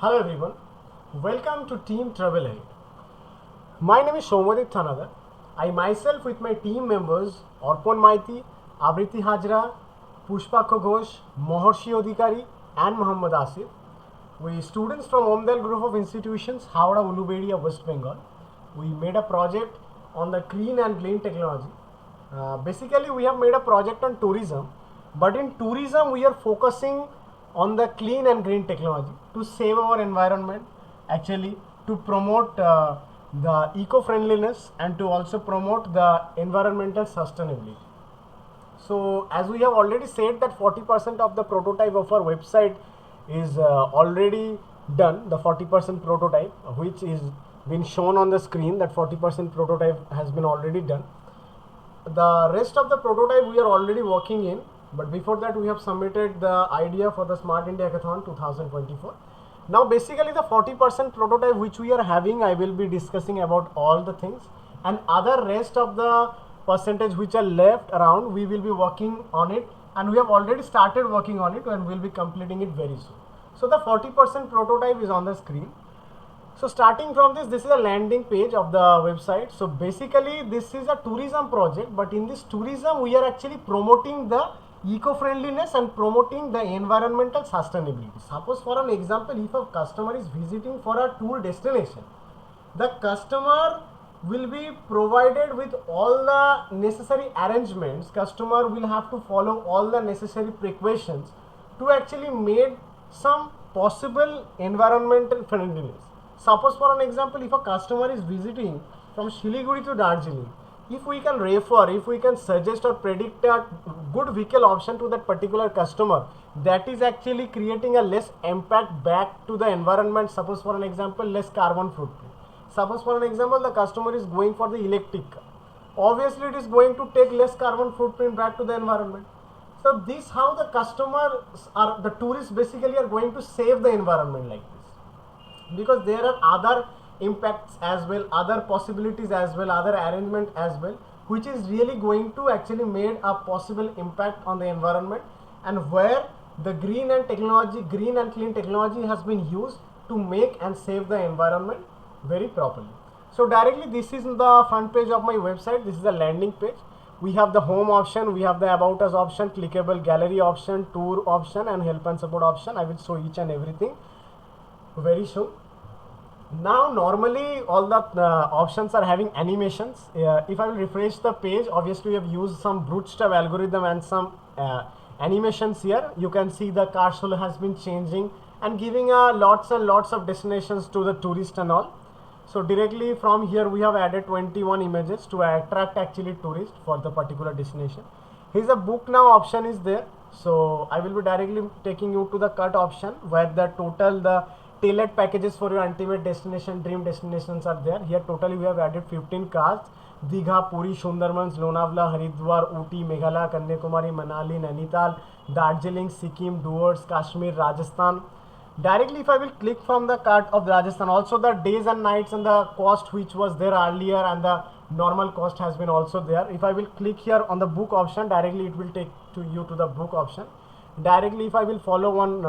Hello everyone, welcome to Team TravelAhead. My name is Soumyodip Thanadar. I myself with my team members Arpan Maity, Abriti Hazra, Pushpaksha Ghosh, Maharshi Adhikary and Muhammad Asif. We students from OmDayal group of institutions, Howrah, Ulubedia, West Bengal. We made a project on the clean and green technology. Basically, we have made a project on tourism, but in tourism, we are focusing on the clean and green technology to save our environment, actually, to promote the eco friendliness and to also promote the environmental sustainability. So, as we have already said, that 40% of the prototype of our website is already done, the 40% prototype, which is been shown on the screen, that 40% prototype has been already done. The rest of the prototype we are already working in, but before that we have submitted the idea for the Smart India Hackathon 2024. Now basically the 40% prototype which we are having, I will be discussing about all the things, and other rest of the percentage which are left around, we will be working on it, and we have already started working on it and we will be completing it very soon. So the 40% prototype is on the screen. So starting from this is a landing page of the website. So basically this is a tourism project, but in this tourism we are actually promoting the eco-friendliness and promoting the environmental sustainability. Suppose for an example, if a customer is visiting for a tour destination, the customer will be provided with all the necessary arrangements. Customer will have to follow all the necessary precautions to actually make some possible environmental friendliness. Suppose for an example, if a customer is visiting from Shiliguri to Darjeeling, if we can refer, if we can suggest or predict a good vehicle option to that particular customer, that is actually creating a less impact back to the environment. Suppose for an example, less carbon footprint. Suppose for an example, the customer is going for the electric car. Obviously, it is going to take less carbon footprint back to the environment. So this how the customers are, the tourists basically are going to save the environment like this, because there are other impacts as well, other possibilities as well, other arrangement as well, which is really going to actually made a possible impact on the environment, and where the green and clean technology has been used to make and save the environment very properly. So directly this is the front page of my website. This is the landing page. We have the home option, we have the about us option, clickable gallery option, tour option and help and support option. I will show each and everything very soon. Now normally all the options are having animations. If I will refresh the page, obviously we have used some bootstrap algorithm and some animations here. You can see the carousel has been changing and giving lots and lots of destinations to the tourist and all. So directly from here we have added 21 images to attract actually tourists for the particular destination. Here's a book now option is there. So I will be directly taking you to the cut option, where the total the tailored packages for your ultimate destination, dream destinations are there. Here totally we have added 15 cars: Digha, Puri, Sundarmans, Lonavala, Haridwar, Ooty, Meghalaya, Kanyakumari, Manali, Nainital, Darjeeling, Sikkim, Duars, Kashmir, Rajasthan. Directly if I will click from the cart of Rajasthan, also the days and nights and the cost which was there earlier and the normal cost has been also there. If I will click here on the book option, directly it will take to you to the book option. Directly if I will follow one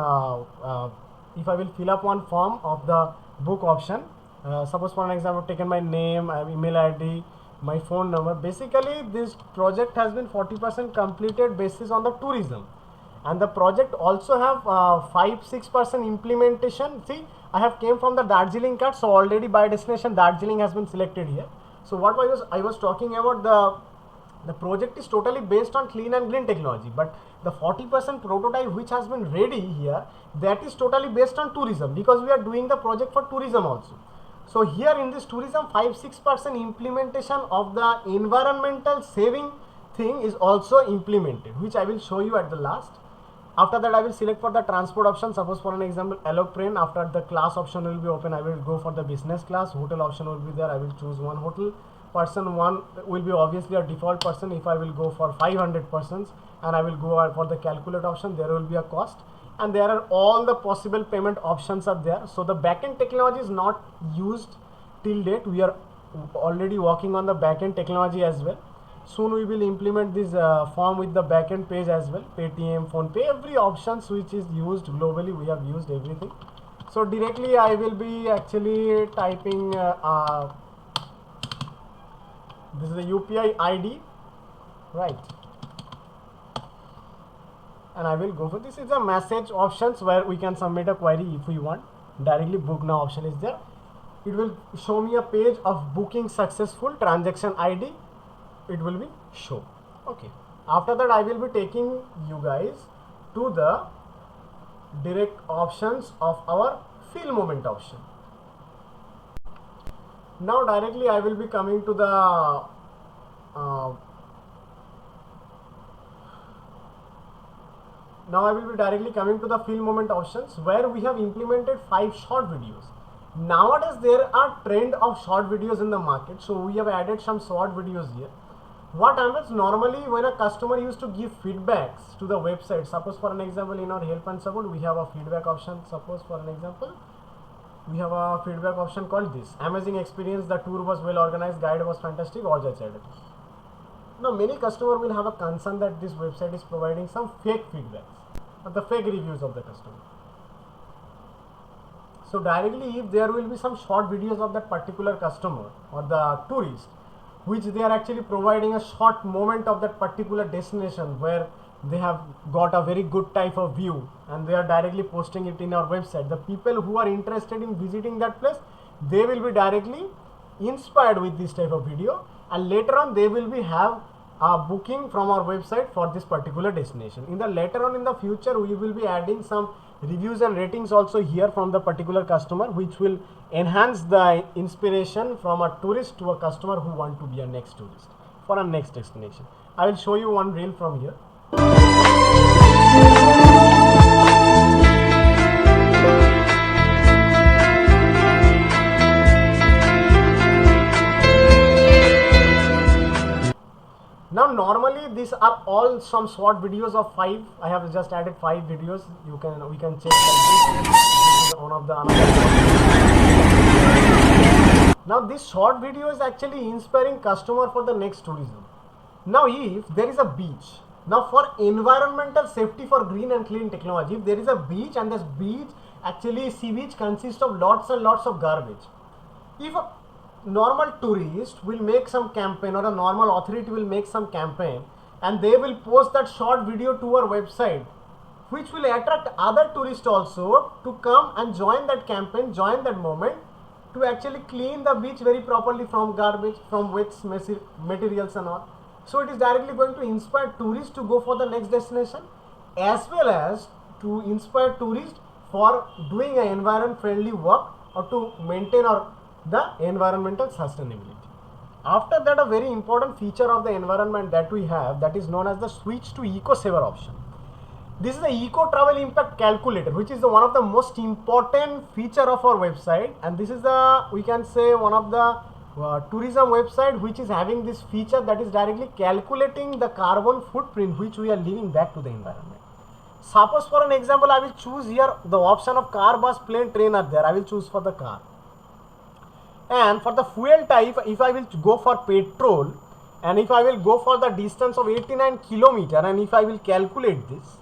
if I will fill up one form of the book option, suppose for an example taken my name, email ID, my phone number. Basically this project has been 40% completed basis on the tourism, and the project also have 5-6% implementation. See, I have came from the Darjeeling card, so already by destination Darjeeling has been selected here. So what I was talking about, the project is totally based on clean and green technology, but the 40% prototype which has been ready here, that is totally based on tourism, because we are doing the project for tourism also. So here in this tourism, 5-6% implementation of the environmental saving thing is also implemented, which I will show you at the last. After that I will select for the transport option. Suppose for an example aeroplane, after the class option will be open, I will go for the business class. Hotel option will be there, I will choose one hotel. Person one will be obviously a default person. If I will go for 500 persons and I will go for the calculate option, there will be a cost, and there are all the possible payment options are there. So the backend technology is not used till date. We are already working on the backend technology as well. Soon we will implement this form with the backend page as well. Paytm, PhonePe, every options which is used globally, we have used everything. So directly I will be actually typing this is the UPI ID, right? And I will go for this. Is a message options where we can submit a query if we want. Directly book now option is there. It will show me a page of booking successful, transaction ID. It will be show. Okay. After that, I will be taking you guys to the direct options of our fill moment option. Now directly I will be coming to the now I will be directly coming to the fill moment options, where we have implemented 5 short videos. Nowadays there are trend of short videos in the market, so we have added some short videos here. What happens normally when a customer used to give feedbacks to the website, suppose for an example in our help and support we have a feedback option. Suppose for an example we have a feedback option called this: amazing experience, the tour was well organized, guide was fantastic, all that. Now many customer will have a concern that this website is providing some fake feedbacks or the fake reviews of the customer. So directly if there will be some short videos of that particular customer or the tourist, which they are actually providing a short moment of that particular destination where they have got a very good type of view, and they are directly posting it in our website. The people who are interested in visiting that place, they will be directly inspired with this type of video, and later on they will be have a booking from our website for this particular destination. In the later on in the future we will be adding some reviews and ratings also here from the particular customer, which will enhance the inspiration from a tourist to a customer who want to be a next tourist for a next destination. I will show you one reel from here. Now normally these are all some short videos of 5. I have just added 5 videos. We can check like this. This is one of the Now this short video is actually inspiring customer for the next tourism. Now if there is a beach, now for environmental safety for green and clean technology, if there is a beach and this beach actually sea beach consists of lots and lots of garbage. If a normal tourist will make some campaign or a normal authority will make some campaign and they will post that short video to our website, which will attract other tourists also to come and join that campaign, join that moment to actually clean the beach very properly from garbage, from waste materials and all. So it is directly going to inspire tourists to go for the next destination, as well as to inspire tourists for doing an environment friendly work or to maintain the environmental sustainability. After that, a very important feature of the environment that we have, that is known as the switch to EcoSaver option. This is the Eco Travel Impact Calculator, which is one of the most important feature of our website, and this is the, we can say, one of the tourism website which is having this feature, that is directly calculating the carbon footprint which we are leaving back to the environment. Suppose for an example, I will choose here the option of car, bus, plane, train are there. I will choose for the car. And for the fuel type, if I will go for petrol, and if I will go for the distance of 89 kilometer, and if I will calculate this,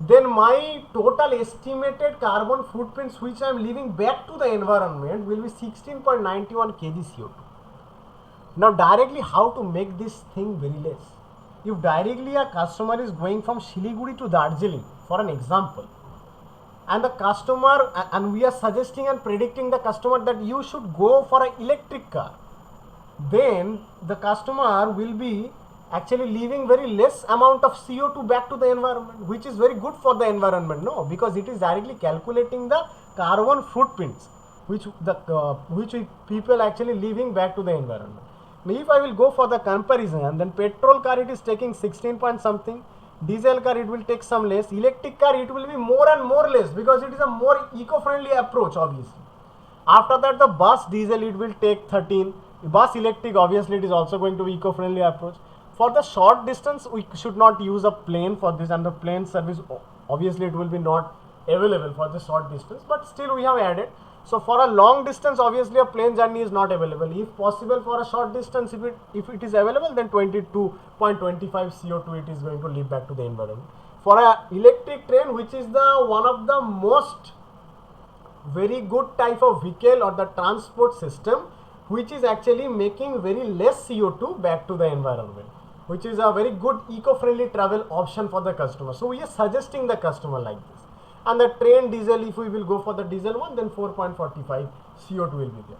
then my total estimated carbon footprints which I am leaving back to the environment will be 16.91 kg CO2. Now directly how to make this thing very less? If directly a customer is going from Siliguri to Darjeeling, for an example, and the customer, and we are suggesting and predicting the customer that you should go for an electric car, then the customer will be actually leaving very less amount of CO2 back to the environment, which is very good for the environment, no, because it is directly calculating the carbon footprints which people actually leaving back to the environment. Now if I will go for the comparison, and then petrol car it is taking 16 point something, diesel car it will take some less, electric car it will be more and more less, because it is a more eco-friendly approach obviously. After that the bus diesel it will take 13, bus electric obviously it is also going to be eco-friendly approach. For the short distance we should not use a plane for this, and the plane service obviously it will be not available for the short distance, but still we have added. So for a long distance obviously a plane journey is not available. If possible for a short distance, if it is available, then 22.25 CO2 it is going to leave back to the environment. For a electric train, which is the one of the most very good type of vehicle or the transport system which is actually making very less CO2 back to the environment, which is a very good eco-friendly travel option for the customer. So we are suggesting the customer like this. And the train diesel, if we will go for the diesel one, then 4.45 CO2 will be there.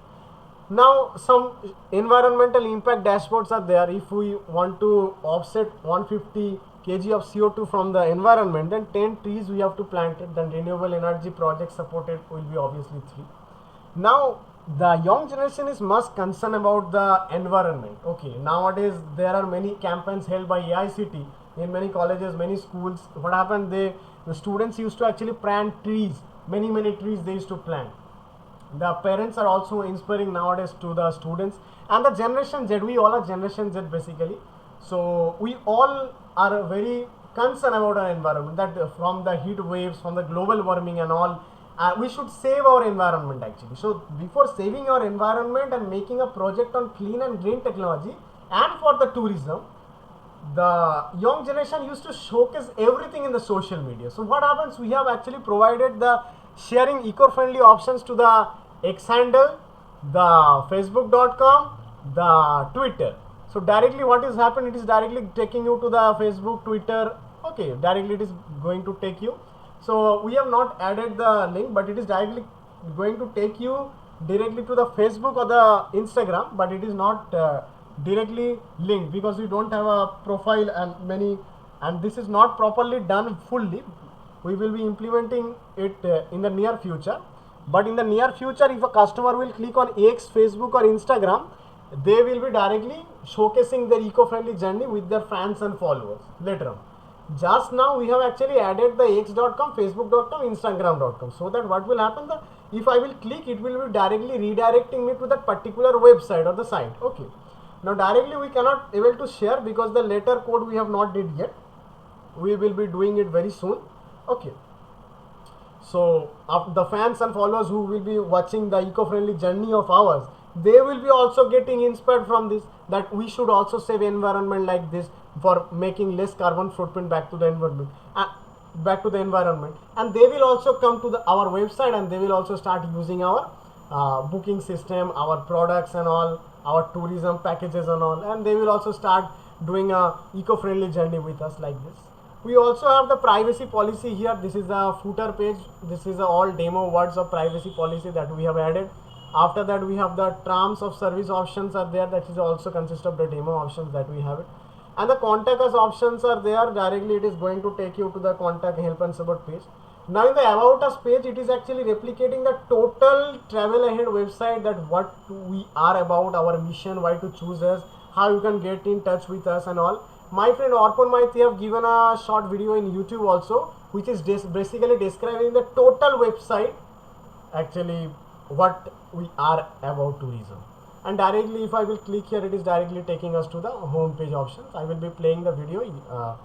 Now some environmental impact dashboards are there. If we want to offset 150 kg of CO2 from the environment, then 10 trees we have to plant it. Then renewable energy project supported will be obviously 3. Now the young generation is much concerned about the environment. Okay, nowadays there are many campaigns held by AICT in many colleges, many schools. What happened, the students used to actually plant trees, many trees they used to plant. The parents are also inspiring nowadays to the students and the generation Z. We all are generation Z basically. So we all are very concerned about our environment, that from the heat waves, from the global warming and all, we should save our environment actually. So before saving our environment and making a project on clean and green technology and for the tourism, the young generation used to showcase everything in the social media. So what happens, we have actually provided the sharing eco-friendly options to the X handle, the facebook.com, the Twitter. So directly what is happening, it is directly taking you to the Facebook, Twitter. Okay, directly it is going to take you. So we have not added the link, but it is directly going to take you directly to the Facebook or the Instagram, but it is not directly linked because we don't have a profile and this is not properly done fully. We will be implementing it in the near future, but in the near future, if a customer will click on X, Facebook or Instagram, they will be directly showcasing their eco-friendly journey with their fans and followers later on. Just now we have actually added the x.com, facebook.com, instagram.com, so that what will happen, if I will click, it will be directly redirecting me to that particular website or the site. Okay, now directly we cannot able to share because the letter code we have not did yet. We will be doing it very soon. Okay, so the fans and followers who will be watching the eco-friendly journey of ours, they will be also getting inspired from this, that we should also save environment like this for making less carbon footprint back to the environment, and they will also come to our website and they will also start using our booking system, our products and all, our tourism packages and all, and they will also start doing a eco-friendly journey with us like this. We also have the privacy policy here. This is the footer page. This is all demo words of privacy policy that we have added. After that, we have the terms of service options are there. That is also consist of the demo options that we have it. And the contact us options are there. Directly it is going to take you to the contact help and support page. Now in the about us page, it is actually replicating the total TravelAhead website, that what we are about, our mission, why to choose us, how you can get in touch with us and all. My friend Arpan Maity have given a short video in YouTube also, which is basically describing the total website, actually what we are about tourism. And directly if I will click here, it is directly taking us to the home page options. I will be playing the video.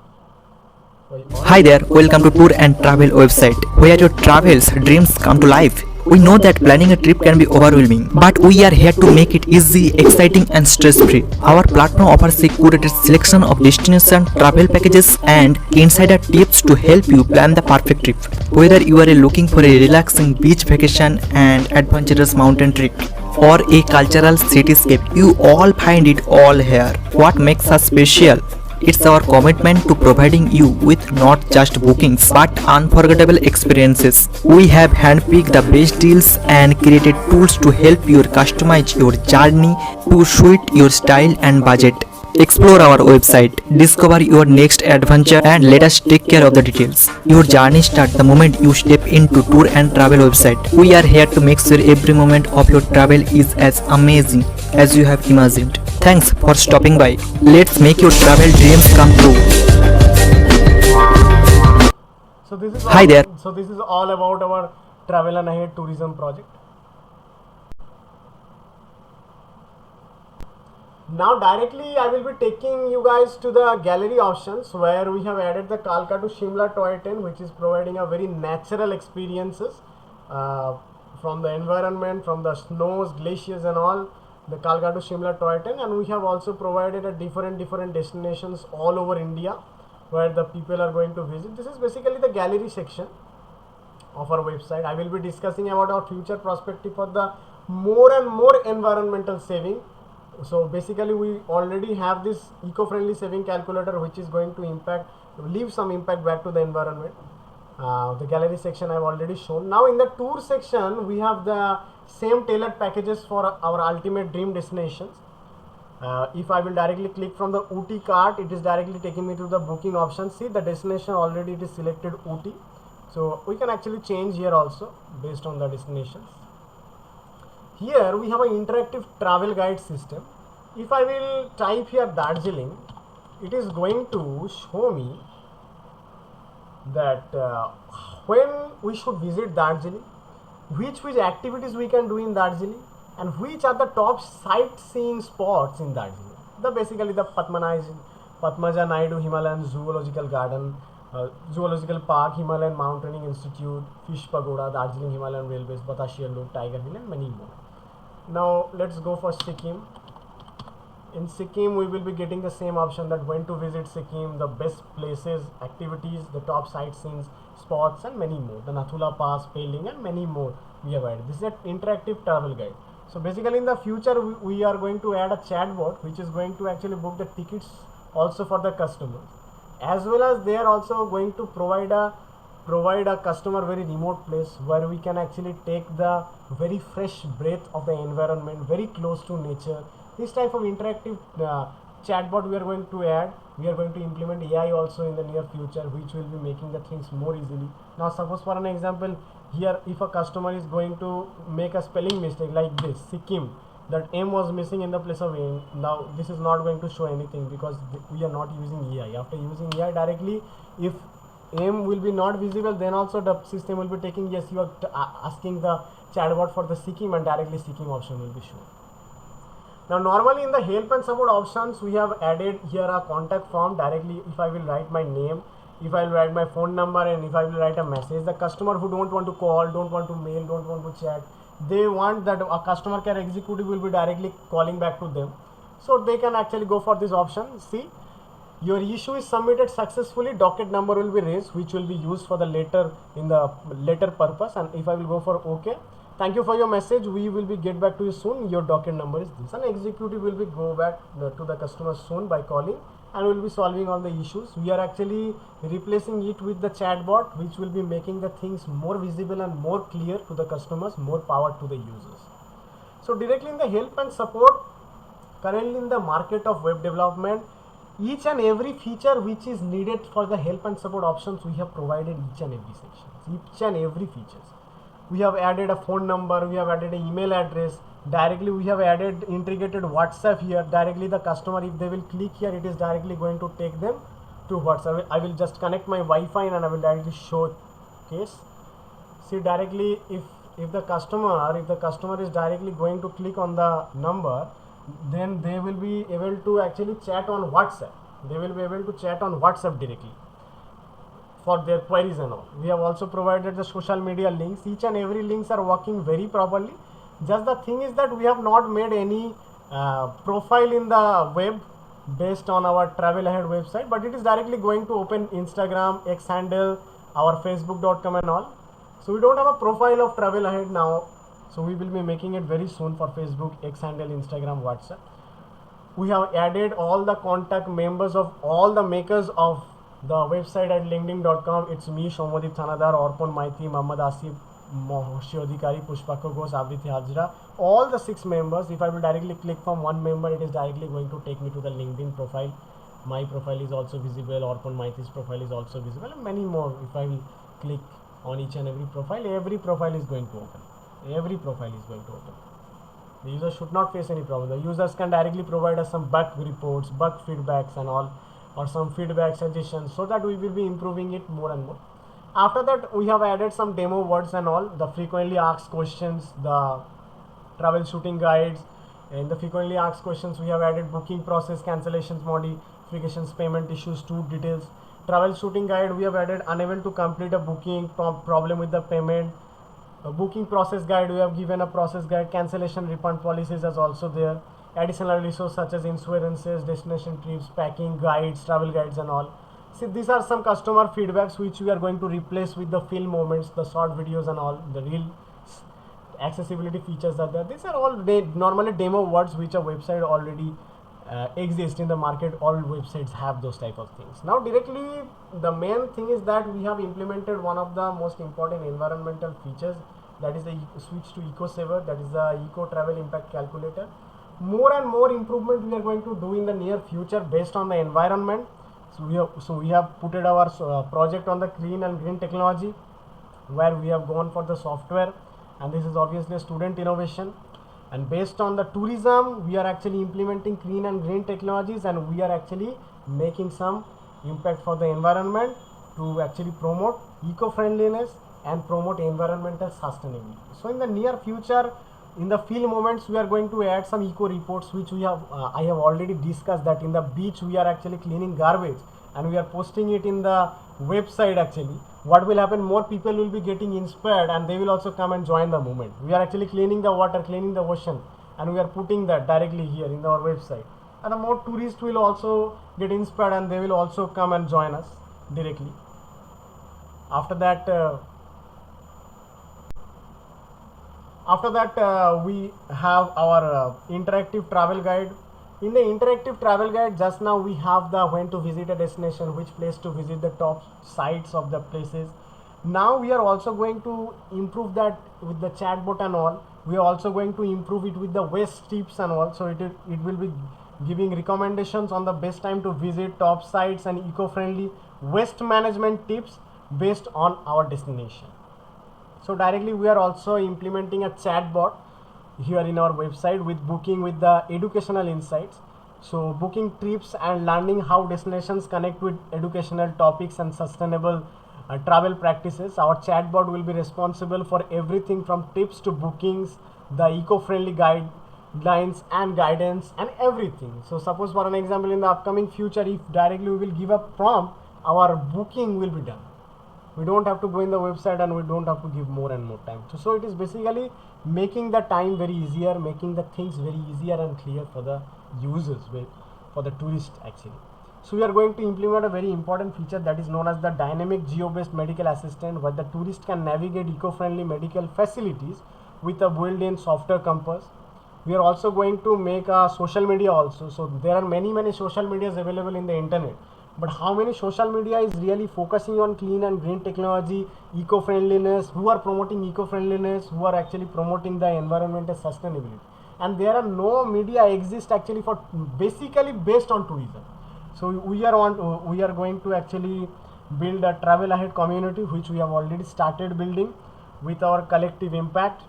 Hi there, welcome to Tour and Travel website, where your travels dreams come to life. We know that planning a trip can be overwhelming, but we are here to make it easy, exciting and stress-free. Our platform offers a curated selection of destination, travel packages and insider tips to help you plan the perfect trip. Whether you are looking for a relaxing beach vacation and adventurous mountain trip, or a cultural cityscape, you all find it all here. What makes us special? It's our commitment to providing you with not just bookings but unforgettable experiences. We have handpicked the best deals and created tools to help you customize your journey to suit your style and budget. Explore our website, discover your next adventure and let us take care of the details. Your journey starts the moment you step into Tour and Travel website. We are here to make sure every moment of your travel is as amazing as you have imagined. Thanks for stopping by. Let's make your travel dreams come true. So this is Hi there. So this is all about our TravelAhead tourism project. Now directly I will be taking you guys to the gallery options, where we have added the Kalka to Shimla toy train, which is providing a very natural experiences from the environment, from the snows, glaciers and all, the Kalka to Shimla toy train. And we have also provided a different destinations all over India where the people are going to visit. This is basically the gallery section. of our website. I will be discussing about our future perspective for the more and more environmental saving. So basically we already have this eco-friendly saving calculator which is going to leave some impact back to the environment. The gallery section I've already shown. Now in the tour section we have the same tailored packages for our ultimate dream destinations. If I will directly click from the Ooty cart, it is directly taking me to the booking option. See, the destination already it is selected Ooty. So we can actually change here also based on the destinations. Here we have an interactive travel guide system. If I will type here Darjeeling, it is going to show me that when we should visit Darjeeling, which activities we can do in Darjeeling, and which are the top sightseeing spots in Darjeeling. Basically the Padmaja Naidu Himalayan Zoological Garden, Zoological Park, Himalayan Mountaineering Institute, Fish Pagoda, Darjeeling Himalayan Railways, Batashir Loop, Tiger Hill, and many more. Now let's go for Sikkim. In Sikkim we will be getting the same option, that when to visit Sikkim, the best places, activities, the top sightseeing spots, and many more. The Nathula Pass, Peling, and many more we have added. This is an interactive travel guide. So basically in the future we are going to add a chatbot which is going to actually book the tickets also for the customers, as well as they are also going to provide a customer very remote place where we can actually take the very fresh breath of the environment, very close to nature. This type of interactive chatbot we are going to add. We are going to implement AI also in the near future, which will be making the things more easily. Now suppose for an example, here if a customer is going to make a spelling mistake like this, Sikkim, that M was missing in the place of A. Now this is not going to show anything because we are not using AI. After using AI directly, if M will be not visible, then also the system will be taking, yes, you are asking the chatbot for the Sikkim, and directly Sikkim option will be shown. Now normally in the help and support options we have added here a contact form. Directly if I will write my name, if I will write my phone number, and if I will write a message, the customer who don't want to call, don't want to mail, don't want to chat, they want that a customer care executive will be directly calling back to them. So they can actually go for this option. See, your issue is submitted successfully, docket number will be raised, which will be used for the later in the later purpose. And if I will go for OK, thank you for your message, we will be get back to you soon, your docket number is this. An executive will be go back to the customer soon by calling, and will be solving all the issues. We are actually replacing it with the chatbot, which will be making the things more visible and more clear to the customers, more power to the users. So directly in the help and support, currently in the market of web development, each and every feature which is needed for the help and support options, we have provided each and every section, each and every features. We have added a phone number, we have added an email address, directly we have added integrated WhatsApp here. Directly the customer, if they will click here, it is directly going to take them to WhatsApp. I will just connect my Wi-Fi and I will directly show case. See, directly if the customer is directly going to click on the number, then they will be able to actually chat on WhatsApp. They will be able to chat on WhatsApp directly for their queries and all. We have also provided the social media links. Each and every links are working very properly. Just the thing is that we have not made any profile in the web based on our TravelAhead website, but it is directly going to open Instagram, X handle, our facebook.com and all. So we don't have a profile of TravelAhead now. So we will be making it very soon for Facebook, X handle, Instagram, WhatsApp. We have added all the contact members of all the makers of the website at linkedin.com. It's me, Soumyodip, Thanadar, Arpan Maity, Asif, Maharshi Adhikary, Pushpaksha Ghosh, Abriti Hazra, all the 6 members. If I will directly click from one member, it is directly going to take me to the LinkedIn profile. My profile is also visible, Arpan Maity's profile is also visible, and many more. If I will click on each and every profile is going to open. Every profile is going to open. The user should not face any problem. The users can directly provide us some bug reports, bug feedbacks and all, or some feedback suggestions, so that we will be improving it more and more. After that, we have added some demo words and all, the frequently asked questions, the troubleshooting guides. In the frequently asked questions, we have added booking process, cancellations, modifications, payment issues, tour details. Troubleshooting guide, we have added unable to complete a booking, problem with the payment. A booking process guide, we have given a process guide. Cancellation refund policies is also there. Additional resources such as insurances, destination trips, packing guides, travel guides and all. See, these are some customer feedbacks which we are going to replace with the film moments, the short videos and all, the real accessibility features are there. These are all normally demo words which a website already exist in the market. All websites have those type of things. Now directly the main thing is that we have implemented one of the most important environmental features, that is the switch to EcoSaver, that is the Eco Travel Impact Calculator. More and more improvement we are going to do in the near future based on the environment. So we have put our project on the clean and green technology, where we have gone for the software, and this is obviously a student innovation. And based on the tourism, we are actually implementing clean and green technologies, and we are actually making some impact for the environment to actually promote eco-friendliness and promote environmental sustainability. So in the near future, in the field moments, we are going to add some eco reports, which we have I have already discussed, that in the beach we are actually cleaning garbage and we are posting it in the website. Actually, what will happen, more people will be getting inspired and they will also come and join the movement. We are actually cleaning the water, cleaning the ocean, and we are putting that directly here in our website, and the more tourists will also get inspired and they will also come and join us directly. After that we have our interactive travel guide. In the interactive travel guide, just now we have the when to visit a destination, which place to visit, the top sites of the places. Now we are also going to improve that with the chatbot and all. We are also going to improve it with the waste tips and all. So it will be giving recommendations on the best time to visit, top sites, and eco-friendly waste management tips based on our destination. So directly we are also implementing a chatbot here in our website with booking with the educational insights. So booking trips and learning how destinations connect with educational topics and sustainable travel practices. Our chatbot will be responsible for everything from tips to bookings, the eco-friendly guidelines and guidance and everything. So suppose for an example, in the upcoming future, if directly we will give a prompt, our booking will be done. We don't have to go in the website and we don't have to give more and more time. So it is basically making the time very easier, making the things very easier and clear for the users, for the tourists actually. So we are going to implement a very important feature that is known as the dynamic geo-based medical assistant, where the tourist can navigate eco-friendly medical facilities with a built-in software compass. We are also going to make a social media also. So there are many social medias available in the internet, but how many social media is really focusing on clean and green technology, eco-friendliness, who are promoting eco-friendliness, who are actually promoting the environmental sustainability? And there are no media exist actually for basically based on tourism. So we are going to actually build a TravelAhead community, which we have already started building with our collective impact,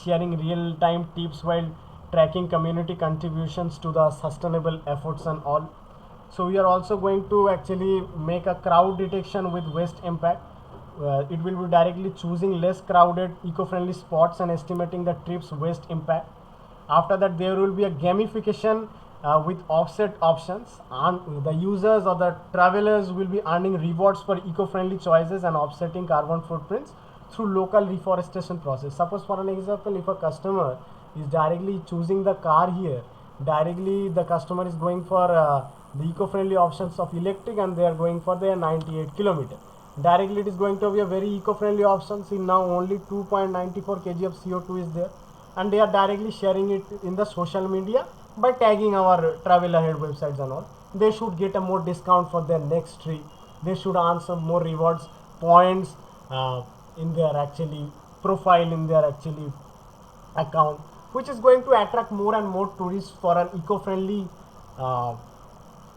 sharing real-time tips while tracking community contributions to the sustainable efforts and all. So we are also going to actually make a crowd detection with waste impact. It will be directly choosing less crowded eco-friendly spots and estimating the trip's waste impact. After that, there will be a gamification with offset options, and the users or the travelers will be earning rewards for eco-friendly choices and offsetting carbon footprints through local reforestation process. Suppose for an example, if a customer is directly choosing the car here, directly the customer is going for the eco-friendly options of electric and they are going for their 98 kilometer. Directly it is going to be a very eco-friendly option. See, now only 2.94 kg of CO2 is there, and they are directly sharing it in the social media by tagging our TravelAhead websites and all. They should get a more discount for their next trip. They should earn some more rewards points in their actually profile, in their actually account, which is going to attract more and more tourists for an eco-friendly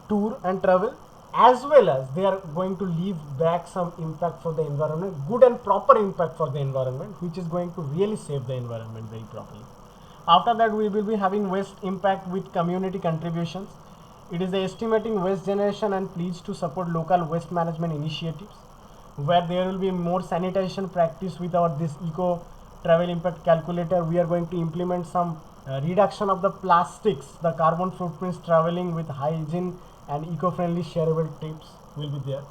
tour and travel, as well as they are going to leave back some impact for the environment, good and proper impact for the environment, which is going to really save the environment very properly. After that, we will be having waste impact with community contributions. It is the estimating waste generation and pledge to support local waste management initiatives, where there will be more sanitation practice with our this eco travel impact calculator. We are going to implement some reduction of the plastics, the carbon footprints traveling with hygiene and eco-friendly shareable tips will be there.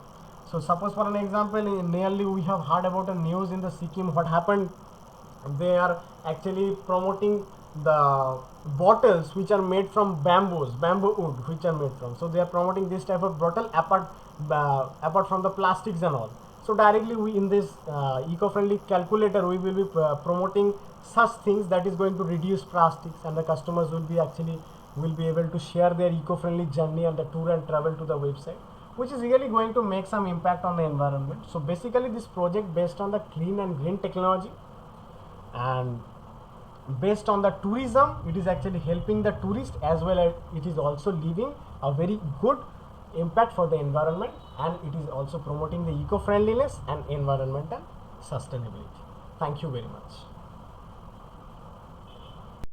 So suppose for an example, nearly we have heard about a news in the Sikkim. What happened, they are actually promoting the bottles which are made from bamboo wood, which are made from. So they are promoting this type of bottle. Apart, apart from the plastics and all. So directly we in this eco-friendly calculator we will be promoting such things that is going to reduce plastics, and the customers will be able to share their eco-friendly journey on the tour and travel to the website, which is really going to make some impact on the environment. So basically this project based on the clean and green technology, and based on the tourism, it is actually helping the tourist as well as it is also leaving a very good impact for the environment, and it is also promoting the eco-friendliness and environmental sustainability. Thank you very much.